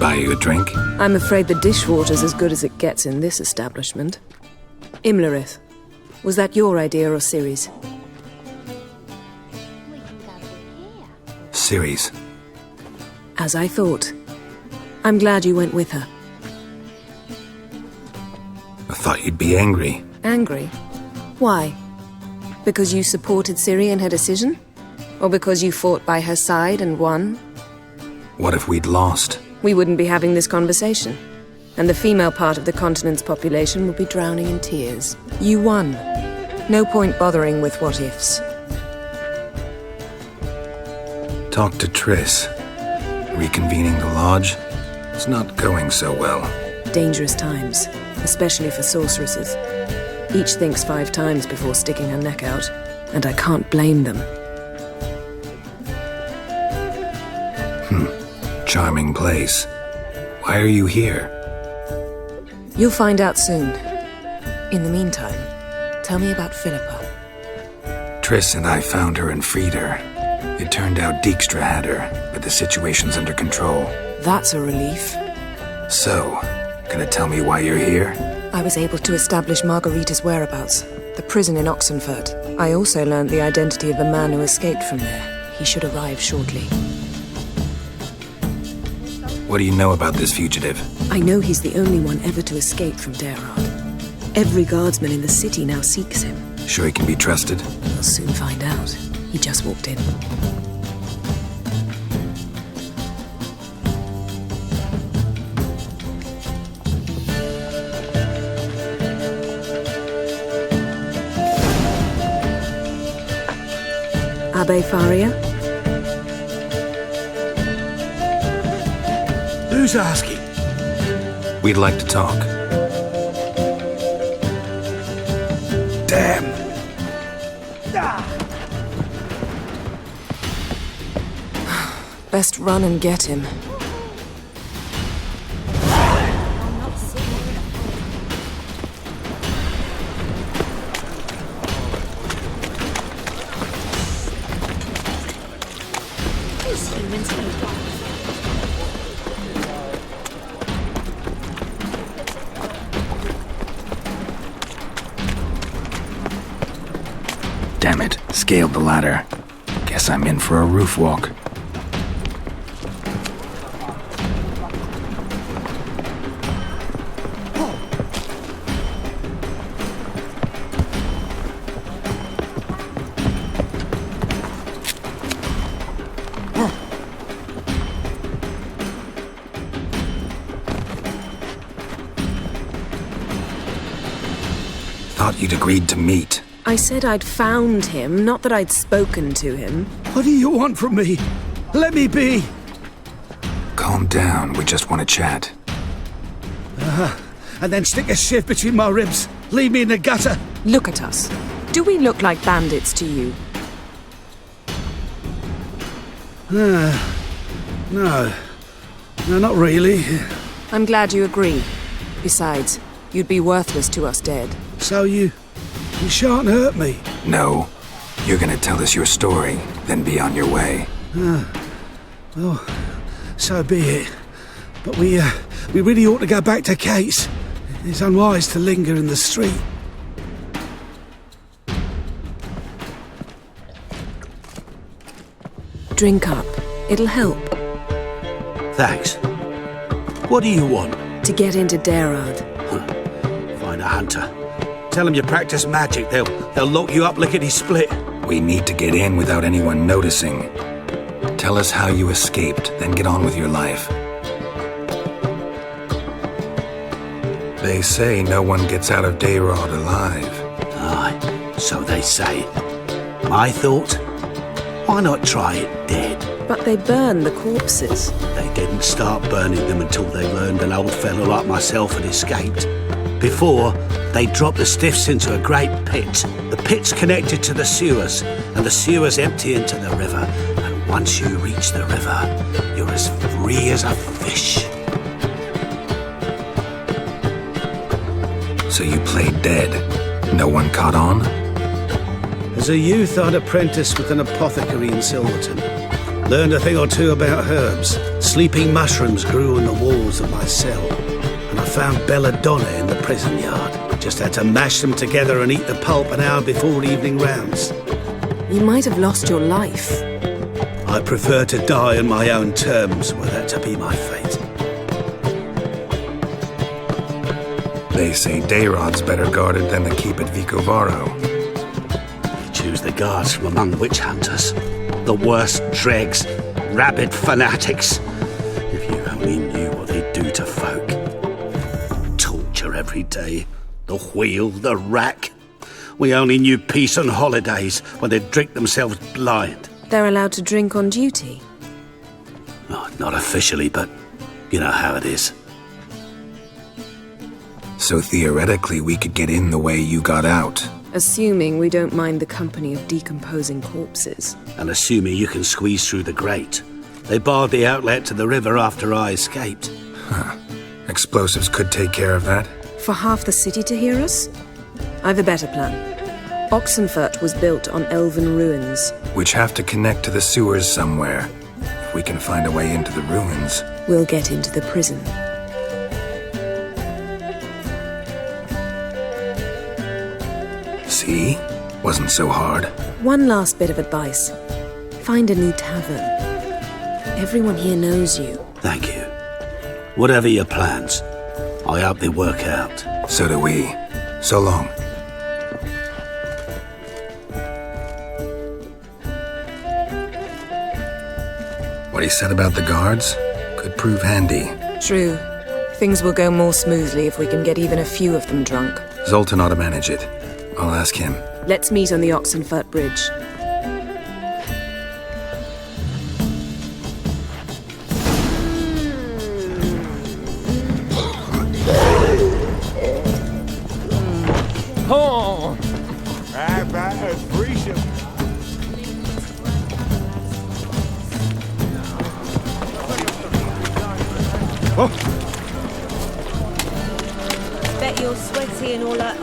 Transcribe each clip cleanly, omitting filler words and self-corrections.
Buy you a drink? I'm afraid the dishwater's as good as it gets in this establishment. Imlerith, was that your idea or Ciri's? Ciri's. As I thought. I'm glad you went with her. I thought you'd be angry. Angry? Why? Because you supported Ciri in her decision? Or because you fought by her side and won? What if we'd lost? We wouldn't be having this conversation. And the female part of the continent's population would be drowning in tears. You won. No point bothering with what-ifs. Talk to Triss. Reconvening the lodge? It's not going so well. Dangerous times, especially for sorceresses. Each thinks 5 times before sticking her neck out, and I can't blame them. Charming place. Why are you here? You'll find out soon. In the meantime, tell me about Philippa. Triss and I found her and freed her. It turned out Dijkstra had her, but the situation's under control. That's a relief. So, gonna tell me why you're here? I was able to establish Margarita's whereabouts, the prison in Oxenfurt. I also learned the identity of the man who escaped from there. He should arrive shortly. What do you know about this fugitive? I know he's the only one ever to escape from Geralt. Every guardsman in the city now seeks him. Sure he can be trusted? We'll soon find out. He just walked in. Abbe Faria? Who's asking? We'd like to talk. Damn. Best run and get him. Damn it, scaled the ladder. Guess I'm in for a roof walk. Thought you'd agreed to meet. I said I'd found him, not that I'd spoken to him. What do you want from me? Let me be. Calm down, we just want to chat. And then stick a shiv between my ribs. Leave me in the gutter. Look at us. Do we look like bandits to you? No, not really. I'm glad you agree. Besides, you'd be worthless to us dead. So you shan't hurt me. No. You're gonna tell us your story, then be on your way. Well, so be it. But we really ought to go back to Kate's. It's unwise to linger in the street. Drink up. It'll help. Thanks. What do you want? To get into Derard. Find a hunter. Tell them you practice magic. They'll lock you up lickety-split. We need to get in without anyone noticing. Tell us how you escaped, then get on with your life. They say no one gets out of Derard alive. Aye, so they say. My thought? Why not try it dead? But they burn the corpses. They didn't start burning them until they learned an old fellow like myself had escaped. Before, they dropped the stiffs into a great pit. The pit's connected to the sewers, and the sewers empty into the river. And once you reach the river, you're as free as a fish. So you played dead. No one caught on? As a youth, I'd apprenticed with an apothecary in Silverton. Learned a thing or two about herbs. Sleeping mushrooms grew on the walls of my cell. And I found belladonna in the prison yard. Just had to mash them together and eat the pulp an hour before evening rounds. You might have lost your life. I prefer to die on my own terms, were that to be my fate. They say Dayrod's better guarded than the keep at Vicovaro. Choose the guards from among witch hunters. The worst dregs, rabid fanatics. If you only knew what they do to folk. Torture every day. The wheel, the rack. We only knew peace on holidays when they'd drink themselves blind. They're allowed to drink on duty? Oh, not officially, but you know how it is. So theoretically, we could get in the way you got out. Assuming we don't mind the company of decomposing corpses. And assuming you can squeeze through the grate. They barred the outlet to the river after I escaped. Huh. Explosives could take care of that? For half the city to hear us? I've a better plan. Oxenfurt was built on elven ruins. Which have to connect to the sewers somewhere. If we can find a way into the ruins. We'll get into the prison. See? Wasn't so hard. One last bit of advice. Find a new tavern. Everyone here knows you. Thank you. Whatever your plans, I hope they work out. So do we. So long. What he said about the guards could prove handy. True. Things will go more smoothly if we can get even a few of them drunk. Zoltan ought to manage it. I'll ask him. Let's meet on the Oxenfurt Bridge. Oh! Bet you're sweaty and all that.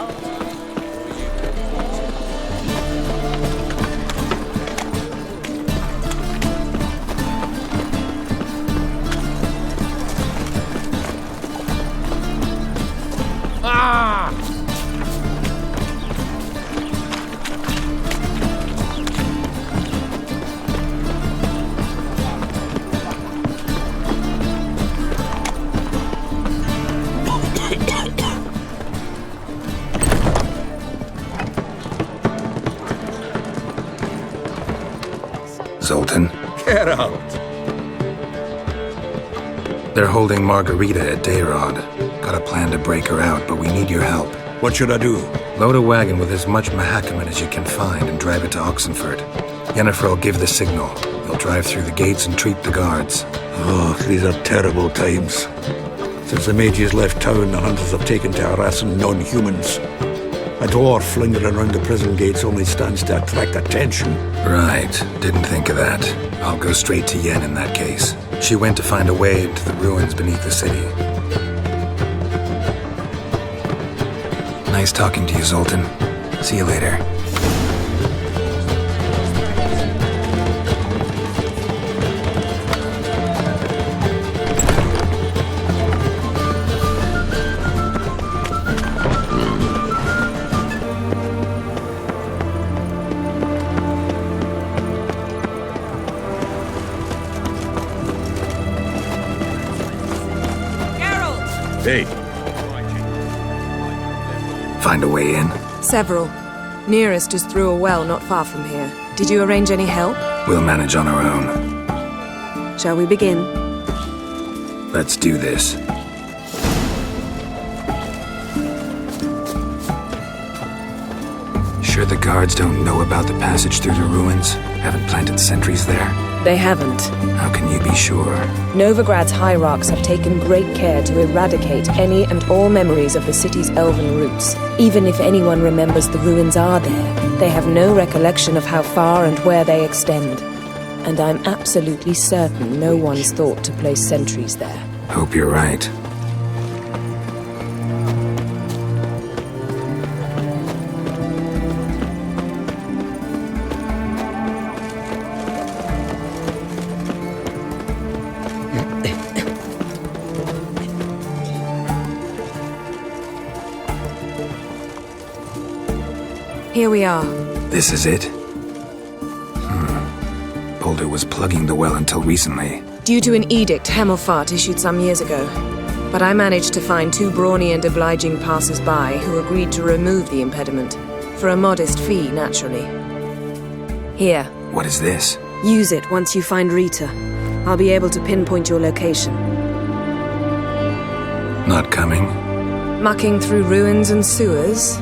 Ah! Zoltan? Geralt! They're holding Margarita at Dayrod. Got a plan to break her out, but we need your help. What should I do? Load a wagon with as much Mahakaman as you can find and drive it to Oxenfurt. Yennefer will give the signal. They'll drive through the gates and treat the guards. Oh, these are terrible times. Since the mages left town, the hunters have taken to harassing non-humans. A dwarf lingering around the prison gates only stands to attract attention. Right. Didn't think of that. I'll go straight to Yen in that case. She went to find a way into the ruins beneath the city. Nice talking to you, Zoltan. See you later. Hey, Find a way in? Several. Nearest is through a well not far from here. Did you arrange any help? We'll manage on our own. Shall we begin? Let's do this. Sure the guards don't know about the passage through the ruins? Haven't planted sentries there? They haven't. How can you be sure? Novigrad's hierarchs have taken great care to eradicate any and all memories of the city's elven roots. Even if anyone remembers the ruins are there, they have no recollection of how far and where they extend. And I'm absolutely certain no one's thought to place sentries there. Hope you're right. Here we are. This is it? Boulder was plugging the well until recently. Due to an edict Hemelfart issued some years ago. But I managed to find 2 brawny and obliging passers-by who agreed to remove the impediment. For a modest fee, naturally. Here. What is this? Use it once you find Rita. I'll be able to pinpoint your location. Not coming? Mucking through ruins and sewers?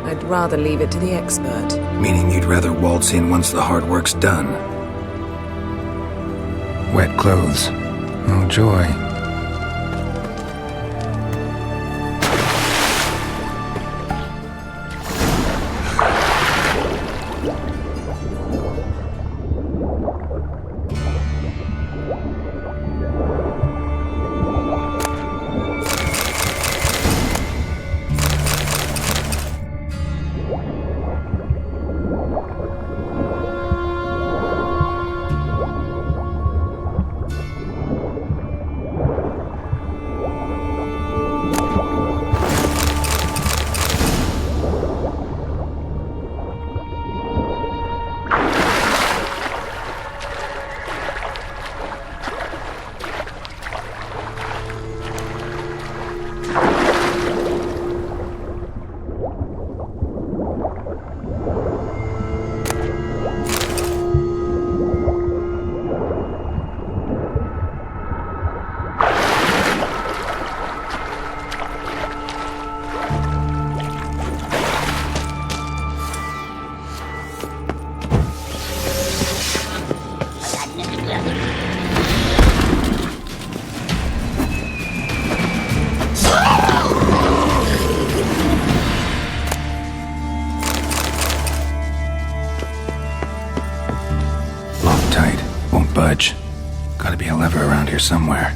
I'd rather leave it to the expert. Meaning you'd rather waltz in once the hard work's done. Wet clothes. Oh, joy. Budge. Gotta be a lever around here somewhere.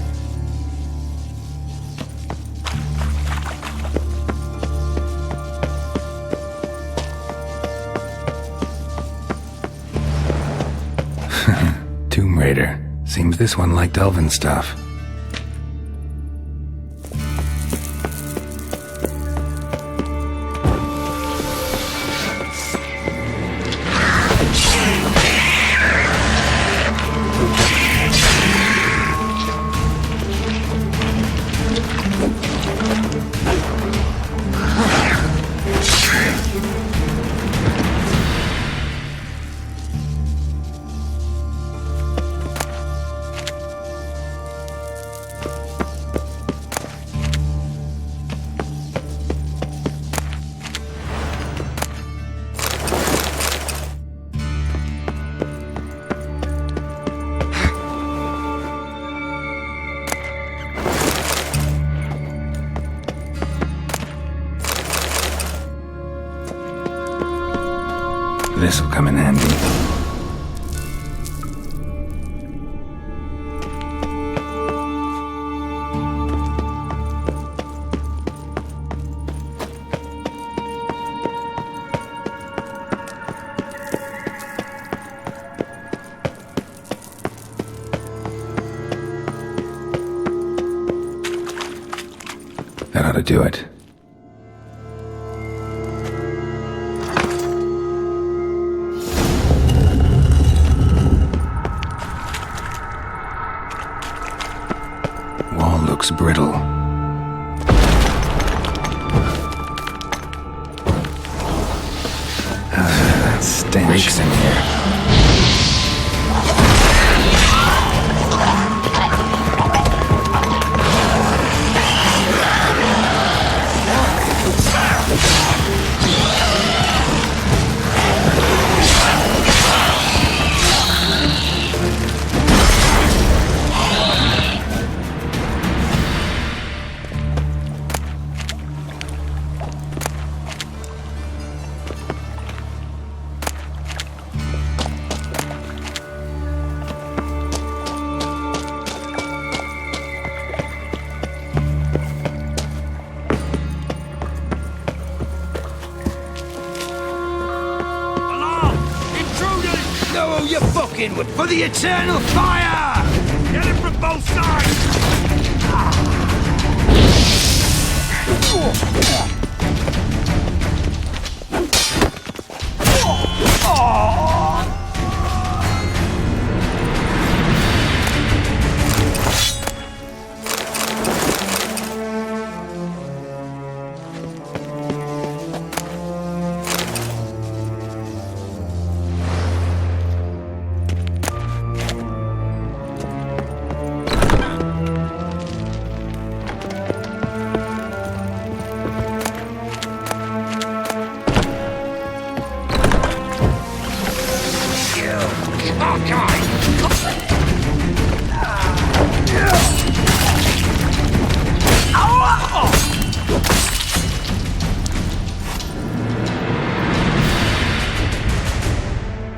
Tomb Raider. Seems this one liked elven stuff. This'll come in handy. That ought to do it. Looks brittle. That stinks in here. You're fucking with for the eternal fire! Get it from both sides!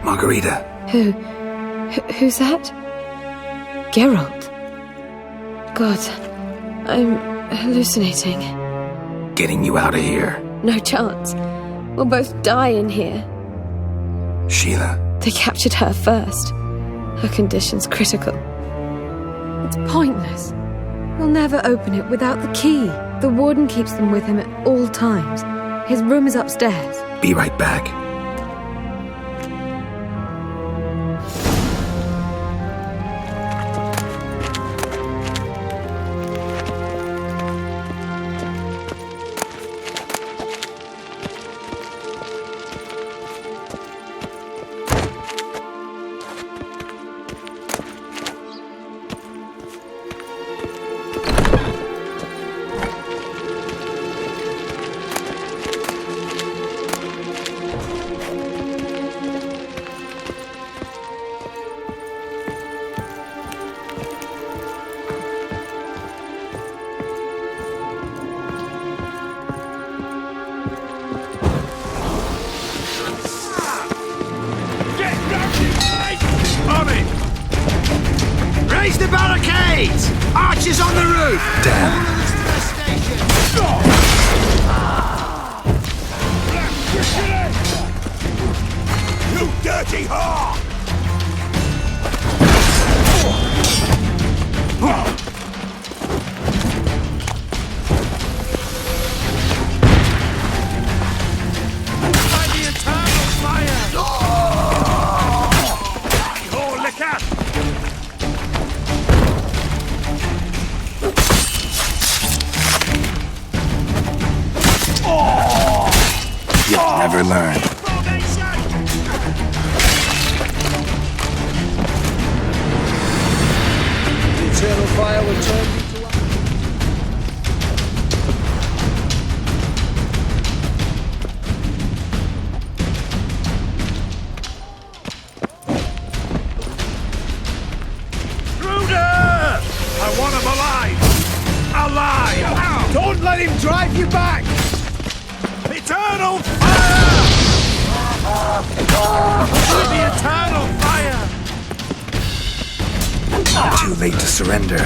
Margarita. Who's that? Geralt. God, I'm hallucinating. Getting you out of here. No chance. We'll both die in here. Sheila. They captured her first. Her condition's critical. It's pointless. We'll never open it without the key. The warden keeps them with him at all times. His room is upstairs. Be right back. Raise the barricades! Archers on the roof! Damn. You dirty whore! By the eternal fire! Oh, look out! You'll never learn. The eternal fire will turn you to us. Ruder! I want him alive! Alive! Don't let him drive you back! Eternal fire! The eternal fire! Too late to surrender.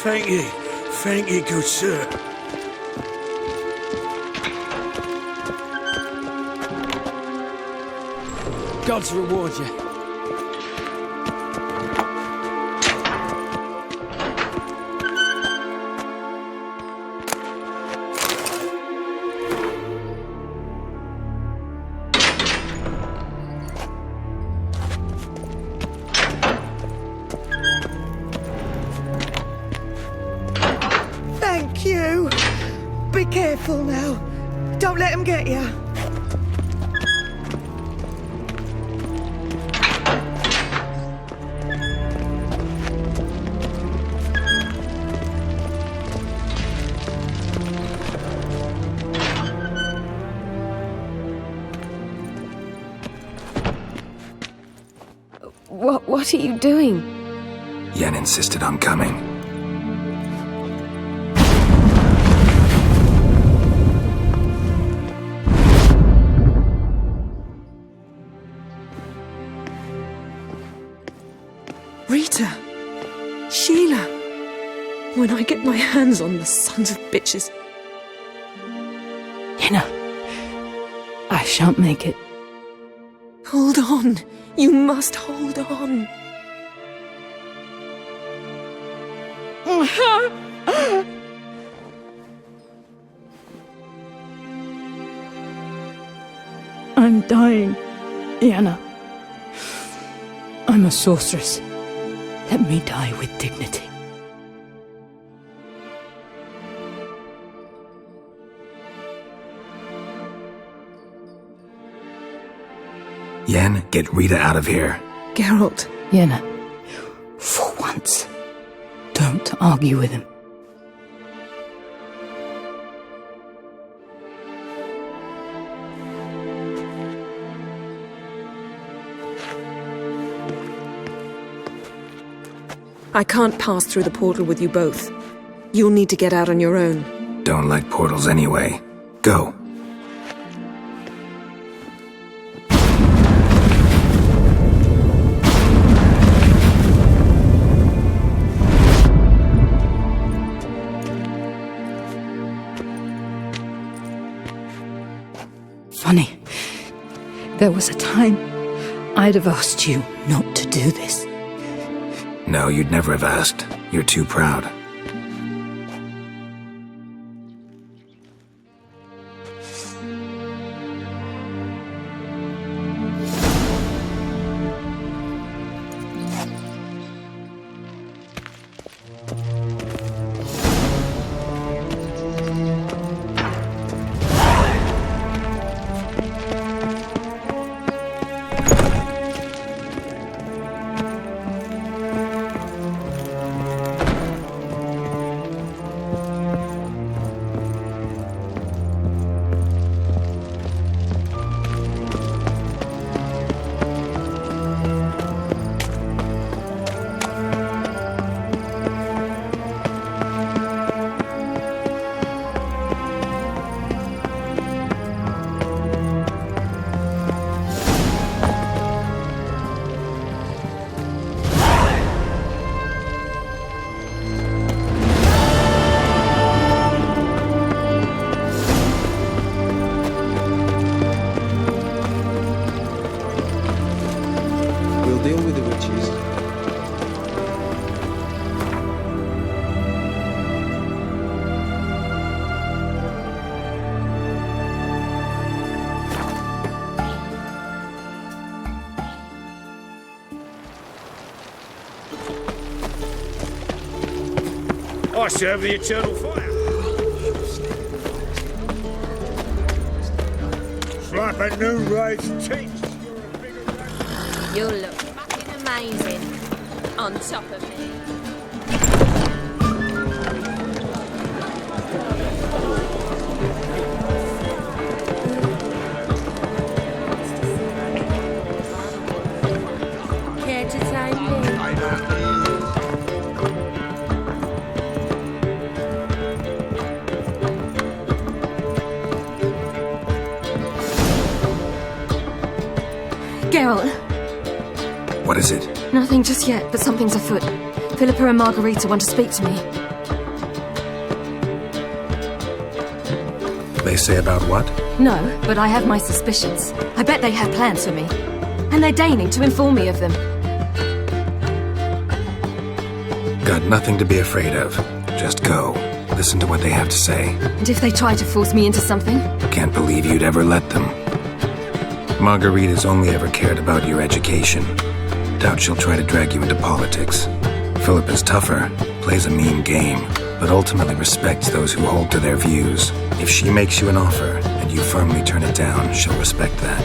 Thank ye, good sir. God's reward you. Thank you. Be careful now. Don't let him get you. What are you doing? Yen insisted on coming. Rita! Sheila! When I get my hands on the sons of bitches. Yenna, I shan't make it. Hold on. You must hold on. I'm dying, Yenna. I'm a sorceress. Let me die with dignity. Yen, get Rita out of here. Geralt. Yenna, for once, don't argue with him. I can't pass through the portal with you both. You'll need to get out on your own. Don't like portals anyway. Go. Funny. There was a time I'd have asked you not to do this. No, you'd never have asked. You're too proud. Deal with the witches. I serve the eternal fire. It's like a new raised teeth. You'll look fucking amazing on top of me. Care to take me? Geralt. What is it? Nothing just yet, but something's afoot. Philippa and Margarita want to speak to me. They say about what? No, but I have my suspicions. I bet they have plans for me. And they're deigning to inform me of them. Got nothing to be afraid of. Just go. Listen to what they have to say. And if they try to force me into something? Can't believe you'd ever let them. Marguerite's only ever cared about your education. Doubt she'll try to drag you into politics. Philip is tougher, plays a mean game, but ultimately respects those who hold to their views. If she makes you an offer, and you firmly turn it down, she'll respect that.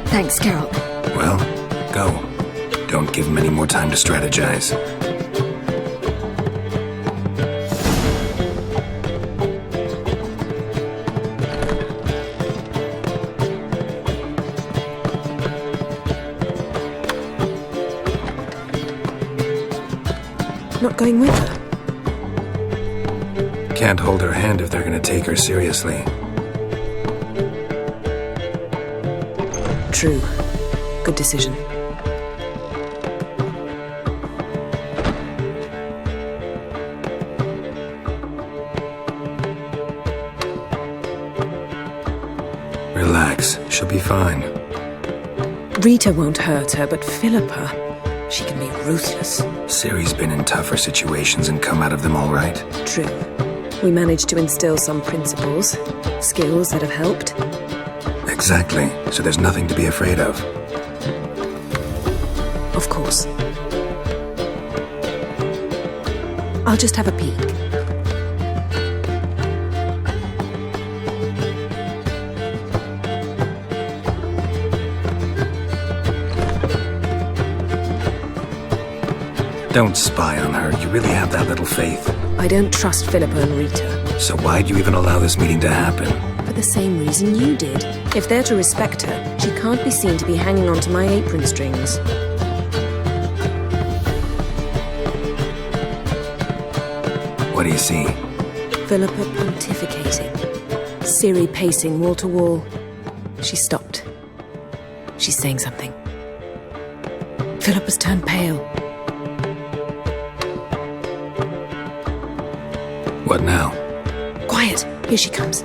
Thanks, Geralt. Well, go. Don't give him any more time to strategize. Not going with her? Can't hold her hand if they're gonna take her seriously. True. Good decision. Relax, she'll be fine. Rita won't hurt her, but Philippa, she can be ruthless. Ciri's been in tougher situations and come out of them all right. True. We managed to instill some principles, skills that have helped. Exactly, so there's nothing to be afraid of. Of course. I'll just have a peek. Don't spy on her. You really have that little faith. I don't trust Philippa and Rita. So why'd you even allow this meeting to happen? For the same reason you did. If they're to respect her, she can't be seen to be hanging onto my apron strings. What do you see? Philippa pontificating. Ciri pacing wall to wall. She stopped. She's saying something. Philippa's turned pale. What now? Quiet! Here she comes.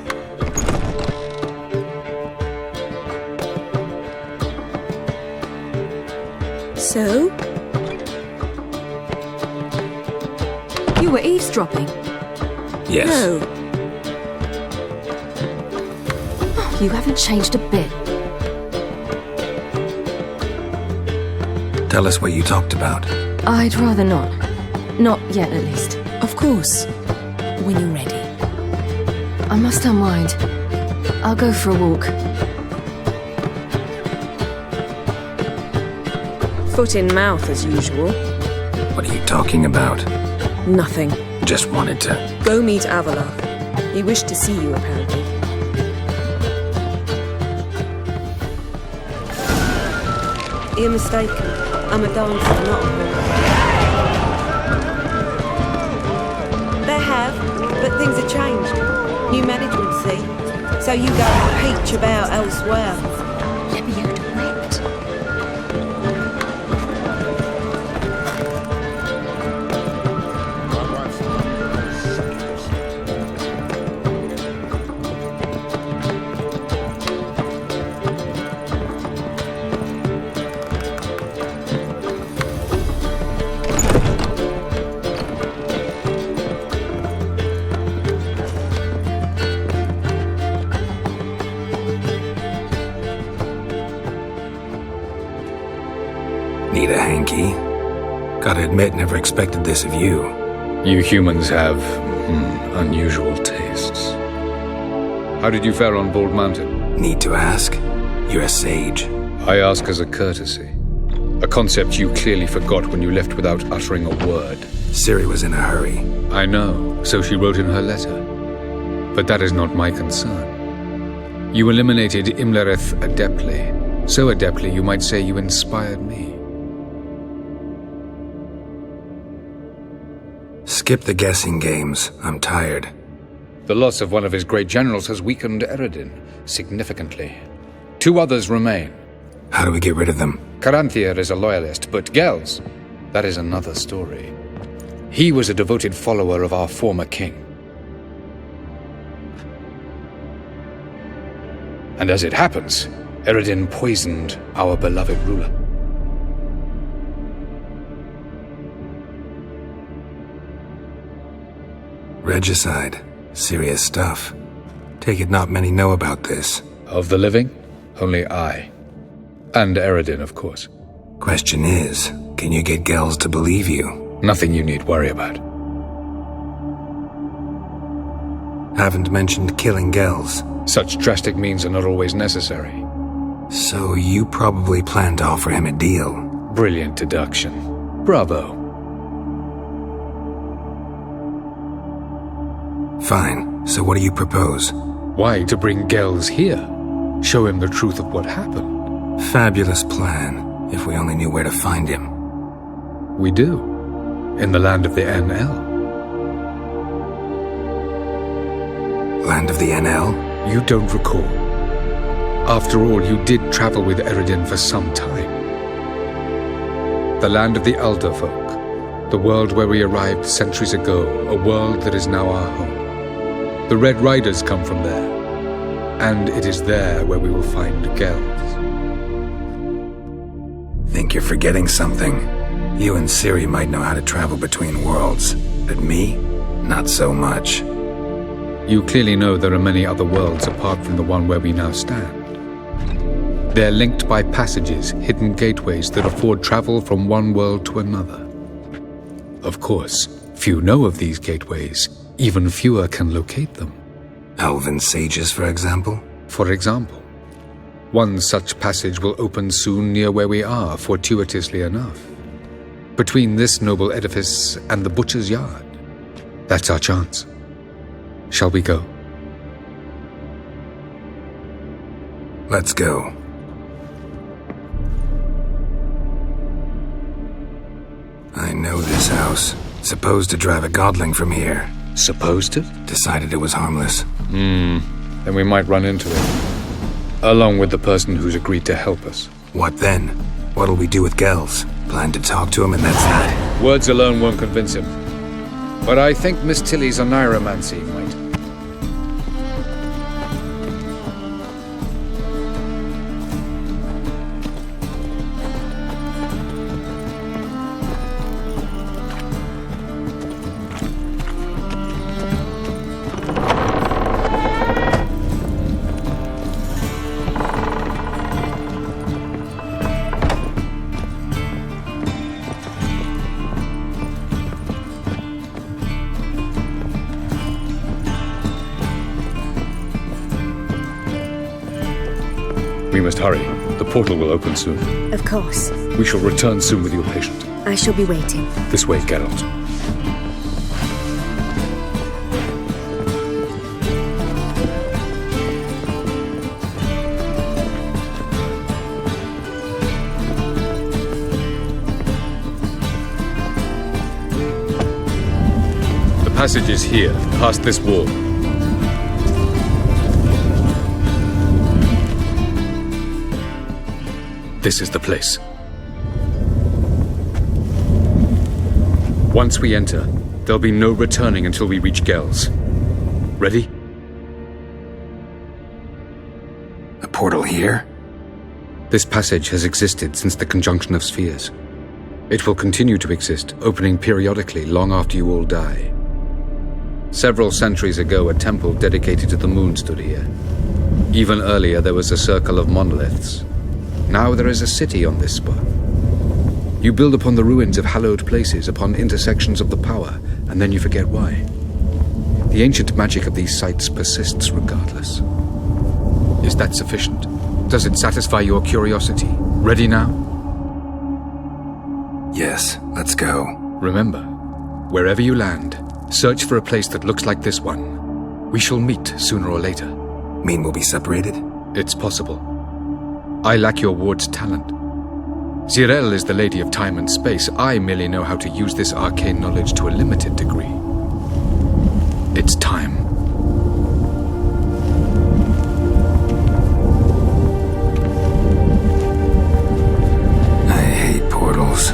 So? You were eavesdropping. Yes. No. Oh, you haven't changed a bit. Tell us what you talked about. I'd rather not. Not yet, at least. Of course. When you're ready. I must unwind. I'll go for a walk. Foot in mouth, as usual. What are you talking about? Nothing. Just wanted to... Go meet Avila. He wished to see you, apparently. You're mistaken. I'm a dancer, not a woman. They have, but things have changed. New management, see? So you go and peach about elsewhere. Let me out direct. Need a hanky? Gotta admit, never expected this of you. You humans have unusual tastes. How did you fare on Bald Mountain? Need to ask? You're a sage. I ask as a courtesy. A concept you clearly forgot when you left without uttering a word. Ciri was in a hurry. I know, so she wrote in her letter. But that is not my concern. You eliminated Imlerith adeptly. So adeptly you might say you inspired me. Skip the guessing games. I'm tired. The loss of one of his great generals has weakened Eredin significantly. 2 others remain. How do we get rid of them? Caranthier is a loyalist, but Gels, that is another story. He was a devoted follower of our former king. And as it happens, Eredin poisoned our beloved ruler. Regicide. Serious stuff. Take it not many know about this. Of the living, only I. And Eredin, of course. Question is, can you get Gels to believe you? Nothing you need worry about. Haven't mentioned killing Gels. Such drastic means are not always necessary. So you probably plan to offer him a deal. Brilliant deduction. Bravo. Fine. So what do you propose? Why, to bring Gels here. Show him the truth of what happened. Fabulous plan, if we only knew where to find him. We do. In the land of the NL. Land of the NL? You don't recall. After all, you did travel with Eredin for some time. The land of the Elder Folk. The world where we arrived centuries ago. A world that is now our home. The Red Riders come from there. And it is there where we will find Gels. Think you're forgetting something. You and Ciri might know how to travel between worlds, but me? Not so much. You clearly know there are many other worlds apart from the one where we now stand. They're linked by passages, hidden gateways that afford travel from one world to another. Of course, few know of these gateways. Even fewer can locate them. Elven sages, for example? For example. One such passage will open soon near where we are, fortuitously enough. Between this noble edifice and the butcher's yard. That's our chance. Shall we go? Let's go. I know this house. Supposed to drive a godling from here. Supposed to? Decided it was harmless. Then we might run into it. Along with the person who's agreed to help us. What then? What'll we do with Gels? Plan to talk to him and that's that? Words alone won't convince him. But I think Miss Tilly's oneiromancy might. We must hurry. The portal will open soon. Of course. We shall return soon with your patient. I shall be waiting. This way, Geralt. The passage is here, past this wall. This is the place. Once we enter, there'll be no returning until we reach Gels. Ready? A portal here? This passage has existed since the conjunction of spheres. It will continue to exist, opening periodically long after you all die. Several centuries ago, a temple dedicated to the moon stood here. Even earlier, there was a circle of monoliths. Now there is a city on this spot. You build upon the ruins of hallowed places, upon intersections of the power, and then you forget why. The ancient magic of these sites persists regardless. Is that sufficient? Does it satisfy your curiosity? Ready now? Yes, let's go. Remember, wherever you land, search for a place that looks like this one. We shall meet sooner or later. Mean we'll be separated? It's possible. I lack your ward's talent. Zirel is the lady of time and space. I merely know how to use this arcane knowledge to a limited degree. It's time. I hate portals.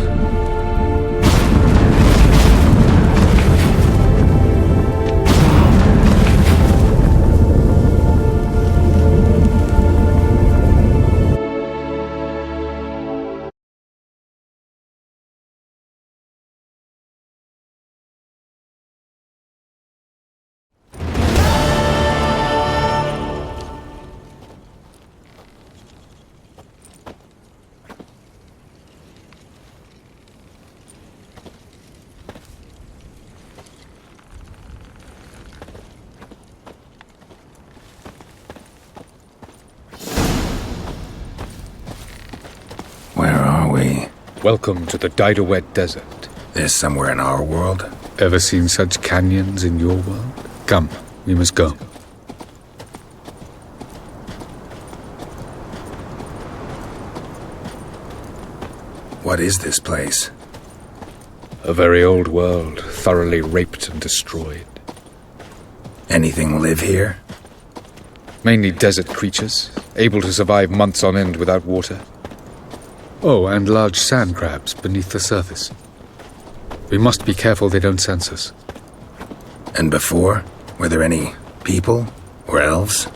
Welcome to the Dido-Wet Desert. This somewhere in our world? Ever seen such canyons in your world? Come, we must go. What is this place? A very old world, thoroughly raped and destroyed. Anything live here? Mainly desert creatures, able to survive months on end without water. Oh, and large sand crabs beneath the surface. We must be careful they don't sense us. And before? Were there any people? Or elves?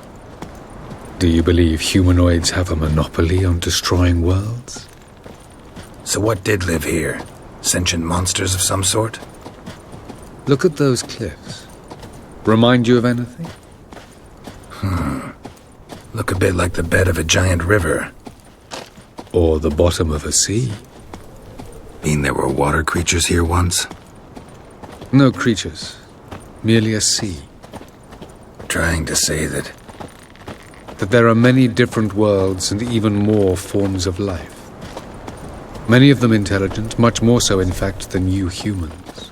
Do you believe humanoids have a monopoly on destroying worlds? So what did live here? Sentient monsters of some sort? Look at those cliffs. Remind you of anything? Look a bit like the bed of a giant river. Or the bottom of a sea. Mean there were water creatures here once? No creatures. Merely a sea. Trying to say that there are many different worlds and even more forms of life. Many of them intelligent, much more so in fact than you humans.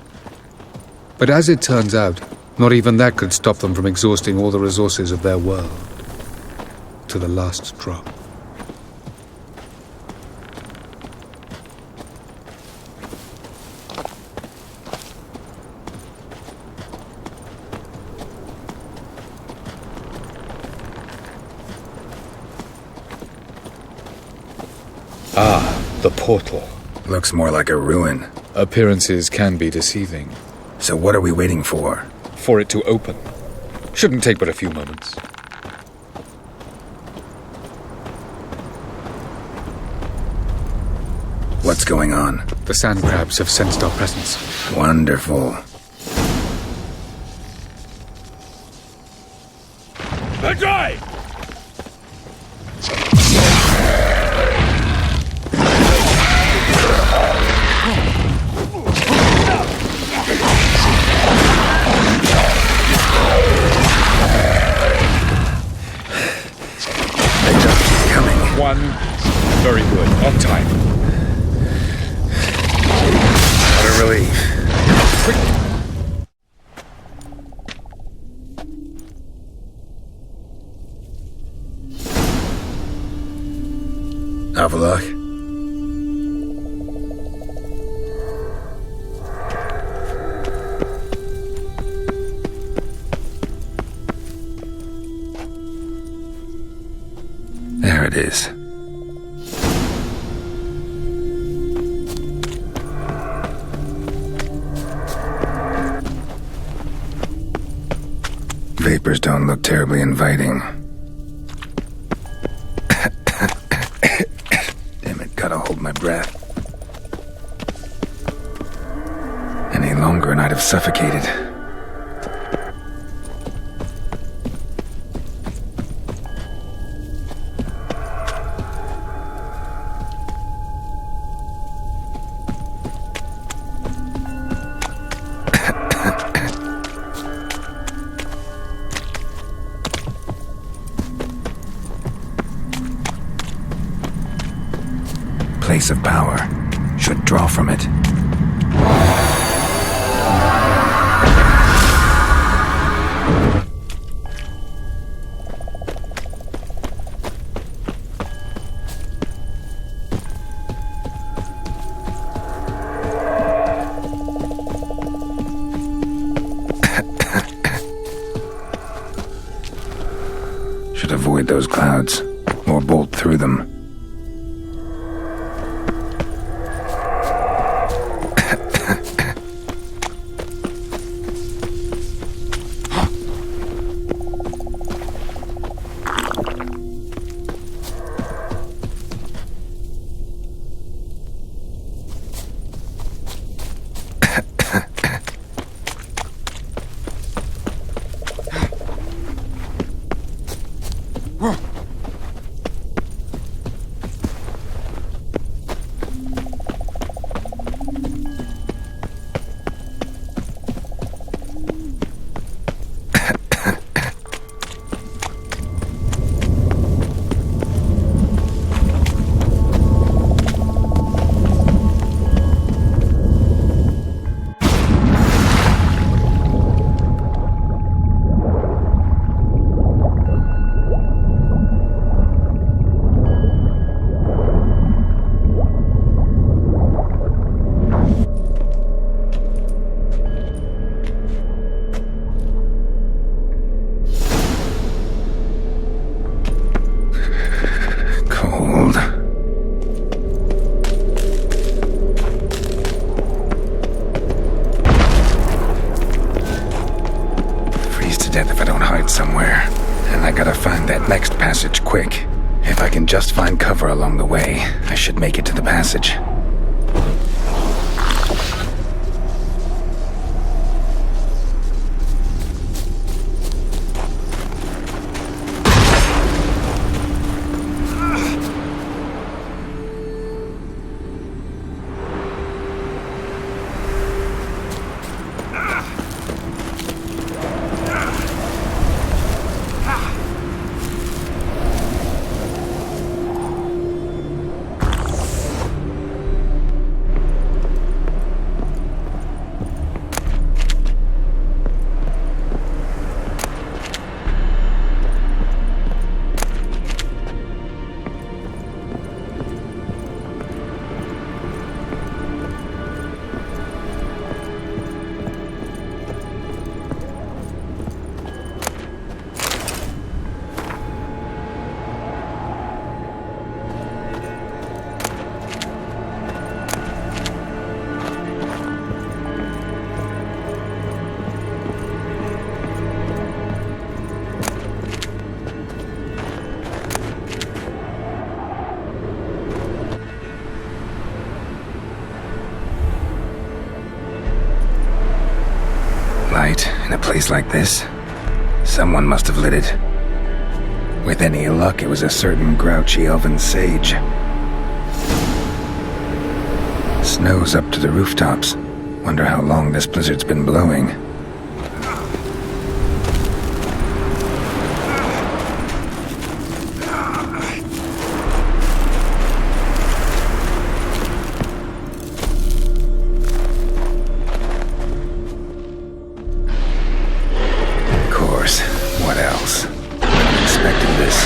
But as it turns out, not even that could stop them from exhausting all the resources of their world. To the last drop. The portal. Looks more like a ruin. Appearances can be deceiving. So what are we waiting for? For it to open. Shouldn't take but a few moments. What's going on? The sand crabs have sensed our presence. Wonderful. The drive! One. Very good. On time. What a relief. Quick. Avalok. There it is. Vapors don't look terribly inviting. Damn it, gotta hold my breath. Any longer and I'd have suffocated. Place of power. Should draw from it. Should avoid those clouds, or bolt through them. gotta find that next passage quick. If I can just find cover along the way, I should make it to the passage. Light in a place like this? Someone must have lit it. With any luck, it was a certain grouchy elven sage. Snow's up to the rooftops. Wonder how long this blizzard's been blowing. What else? I expected this.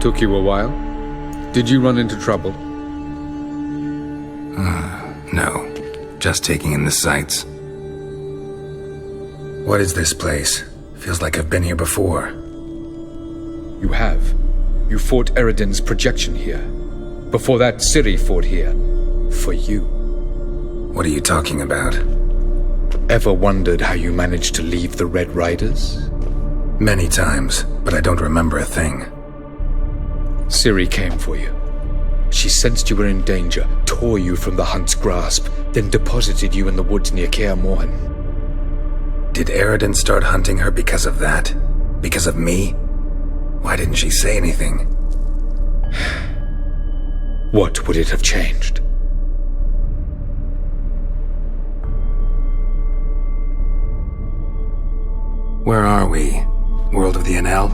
Took you a while? Did you run into trouble? No. Just taking in the sights. What is this place? Feels like I've been here before. You have. You fought Eredin's projection here. Before that, Ciri fought here. For you. What are you talking about? Ever wondered how you managed to leave the Red Riders? Many times, but I don't remember a thing. Ciri came for you. She sensed you were in danger, tore you from the Hunt's grasp, then deposited you in the woods near Kaer Morhen. Did Eredin start hunting her because of that? Because of me? Why didn't she say anything? What would it have changed? Where are we? World of the NL?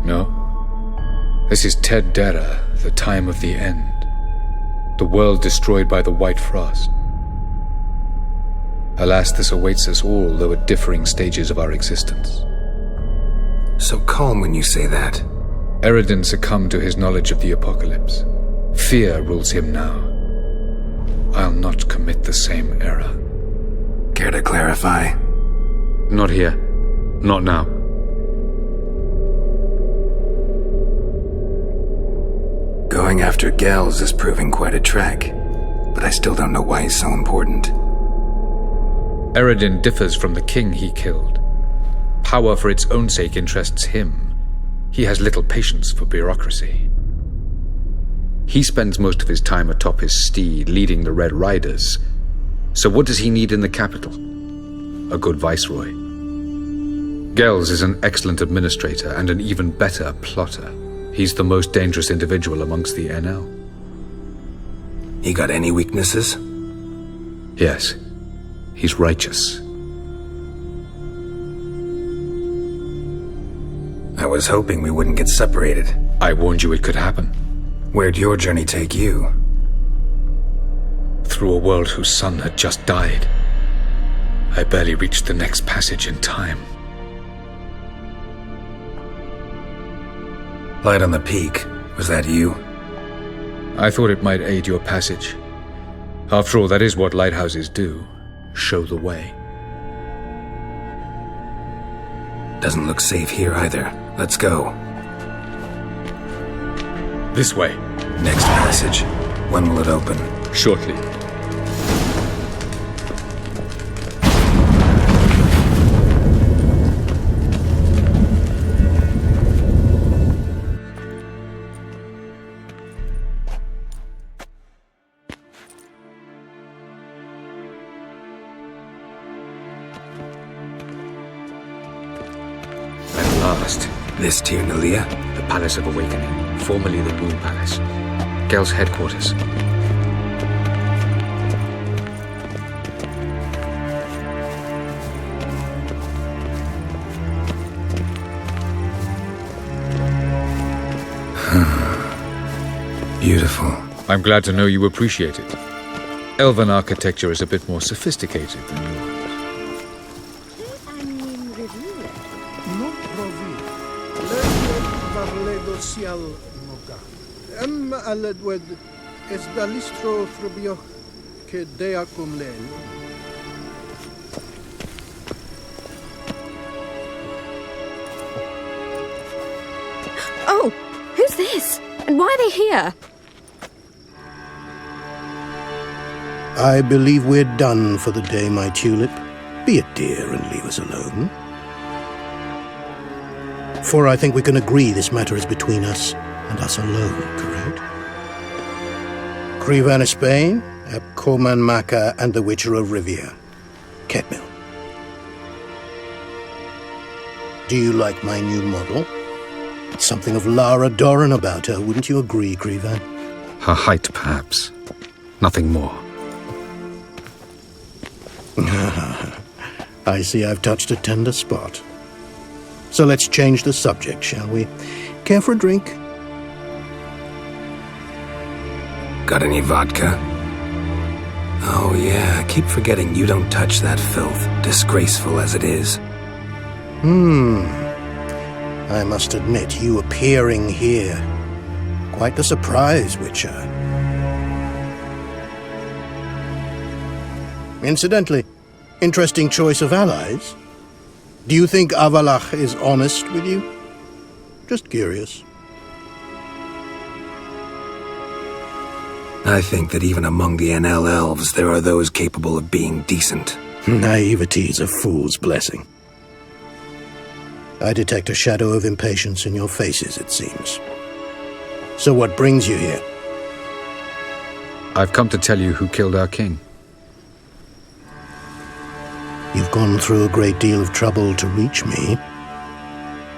No. This is Ted Dera, the time of the end. The world destroyed by the White Frost. Alas, this awaits us all, though at differing stages of our existence. So calm when you say that. Eredin succumbed to his knowledge of the apocalypse. Fear rules him now. I'll not commit the same error. Care to clarify? Not here. Not now. Going after Gels is proving quite a trek, but I still don't know why he's so important. Eredin differs from the king he killed. Power for its own sake interests him. He has little patience for bureaucracy. He spends most of his time atop his steed, leading the Red Riders. So what does he need in the capital? A good viceroy. Gels is an excellent administrator and an even better plotter. He's the most dangerous individual amongst the NL. He got any weaknesses? Yes. He's righteous. I was hoping we wouldn't get separated. I warned you it could happen. Where'd your journey take you? Through a world whose sun had just died. I barely reached the next passage in time. Light on the peak. Was that you? I thought it might aid your passage. After all, that is what lighthouses do. Show the way. Doesn't look safe here either. Let's go. This way. Next passage. When will it open? Shortly. This Tir Nalia? The Palace of Awakening, formerly the Moon Palace. Gel's headquarters. Beautiful. I'm glad to know you appreciate it. Elven architecture is a bit more sophisticated than yours. Aledwed es dalistro frubioch ke deacum len. Oh, who's this? And why are they here? I believe we're done for the day, my tulip. Be a dear and leave us alone. For I think we can agree this matter is between us and us alone, correct? Krivan of Spain, Abkoman Maka, and the Witcher of Rivia. Ketmil. Do you like my new model? Something of Lara Doran about her, wouldn't you agree, Krivan? Her height, perhaps. Nothing more. I see I've touched a tender spot. So let's change the subject, shall we? Care for a drink? Got any vodka? Oh yeah, I keep forgetting you don't touch that filth, disgraceful as it is. I must admit, you appearing here. Quite the surprise, Witcher. Incidentally, interesting choice of allies. Do you think Avalach is honest with you? Just curious. I think that even among the NL elves, there are those capable of being decent. Naivety is a fool's blessing. I detect a shadow of impatience in your faces, it seems. So what brings you here? I've come to tell you who killed our king. You've gone through a great deal of trouble to reach me,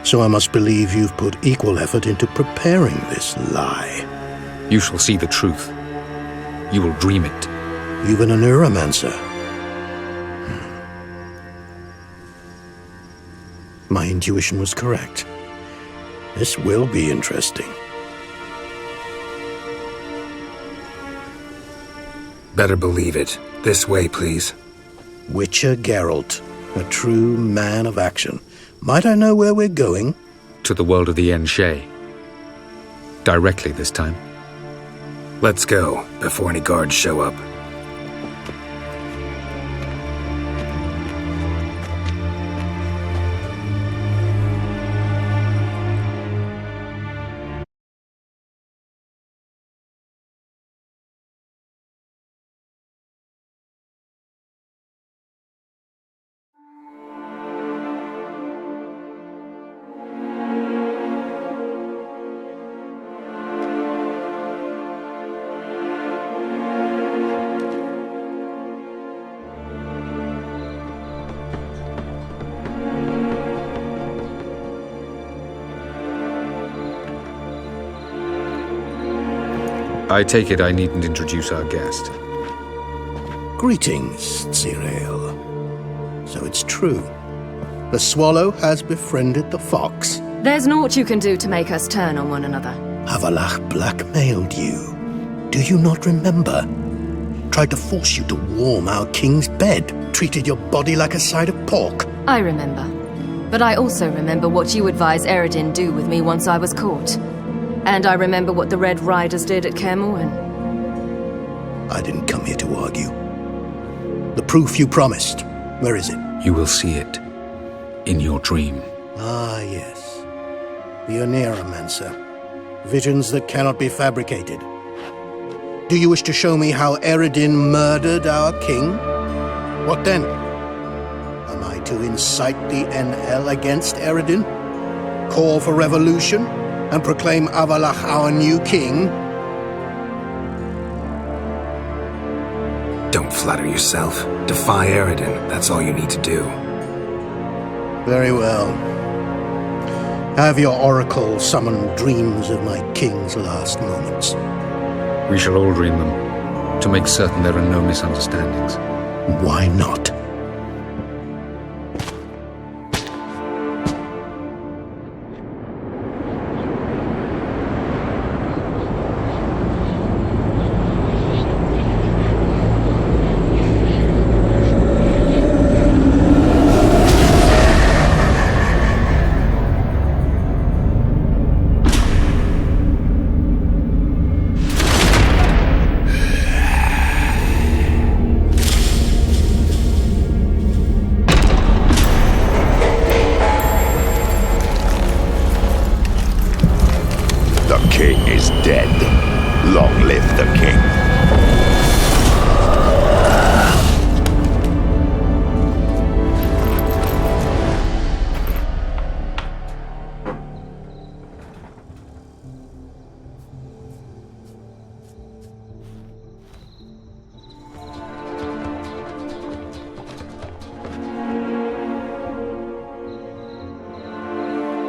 so I must believe you've put equal effort into preparing this lie. You shall see the truth. You will dream it. Even a neuromancer. My intuition was correct. This will be interesting. Better believe it. This way, please. Witcher Geralt, a true man of action. Might I know where we're going? To the world of the Enshe. Directly this time. Let's go, before any guards show up. I take it I needn't introduce our guest. Greetings, Ciri. So it's true. The swallow has befriended the fox. There's naught you can do to make us turn on one another. Avalach blackmailed you. Do you not remember? Tried to force you to warm our king's bed. Treated your body like a side of pork. I remember. But I also remember what you advised Eredin do with me once I was caught. And I remember what the Red Riders did at Kaer Morhen. I didn't come here to argue. The proof you promised, where is it? You will see it. In your dream. Ah, yes. The Oneiromancer. Visions that cannot be fabricated. Do you wish to show me how Eredin murdered our king? What then? Am I to incite the NL against Eredin? Call for revolution? And proclaim Avalach our new king? Don't flatter yourself. Defy Eredin. That's all you need to do. Very well. Have your oracle summon dreams of my king's last moments. We shall all dream them, to make certain there are no misunderstandings. Why not?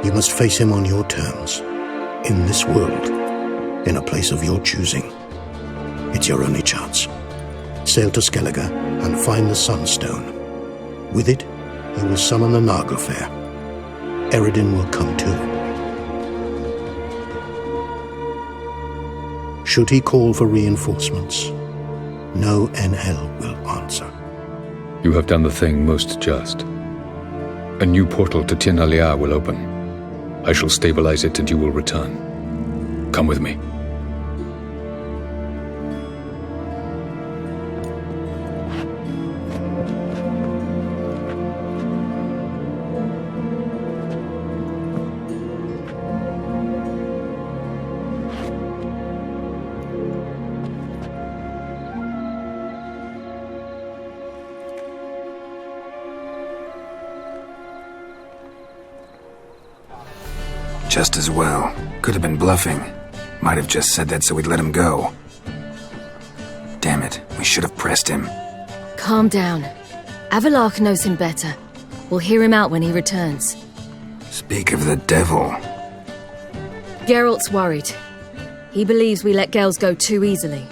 You must face him on your terms, in this world, in a place of your choosing. It's your only chance. Sail to Skellige and find the Sunstone. With it, you will summon the Naglfair. Eredin will come too. Should he call for reinforcements, no NL will answer. You have done the thing most just. A new portal to Tir Naliar will open. I shall stabilize it and you will return. Come with me. Just as well. Could have been bluffing. Might have just said that so we'd let him go. Damn it, we should have pressed him. Calm down. Avalark knows him better. We'll hear him out when he returns. Speak of the devil. Geralt's worried. He believes we let girls go too easily.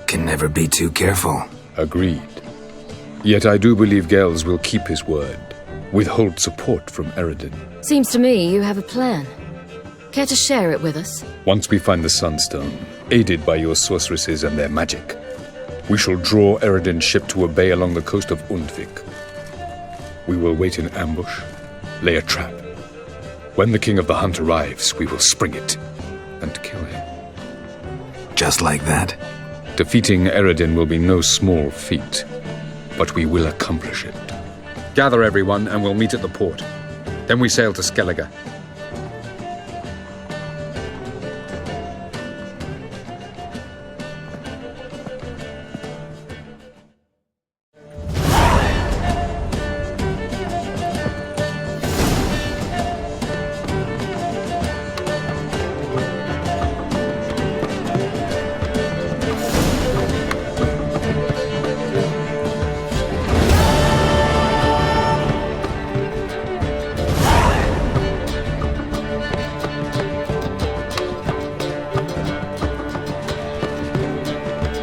Can never be too careful. Agreed. Yet I do believe Gels will keep his word. Withhold support from Eredin. Seems to me you have a plan. Care to share it with us? Once we find the Sunstone, aided by your sorceresses and their magic, we shall draw Eredin's ship to a bay along the coast of Undvik. We will wait in ambush, lay a trap. When the King of the Hunt arrives, we will spring it and kill him. Just like that? Defeating Eredin will be no small feat, but we will accomplish it. Gather everyone and we'll meet at the port. Then we sail to Skellige.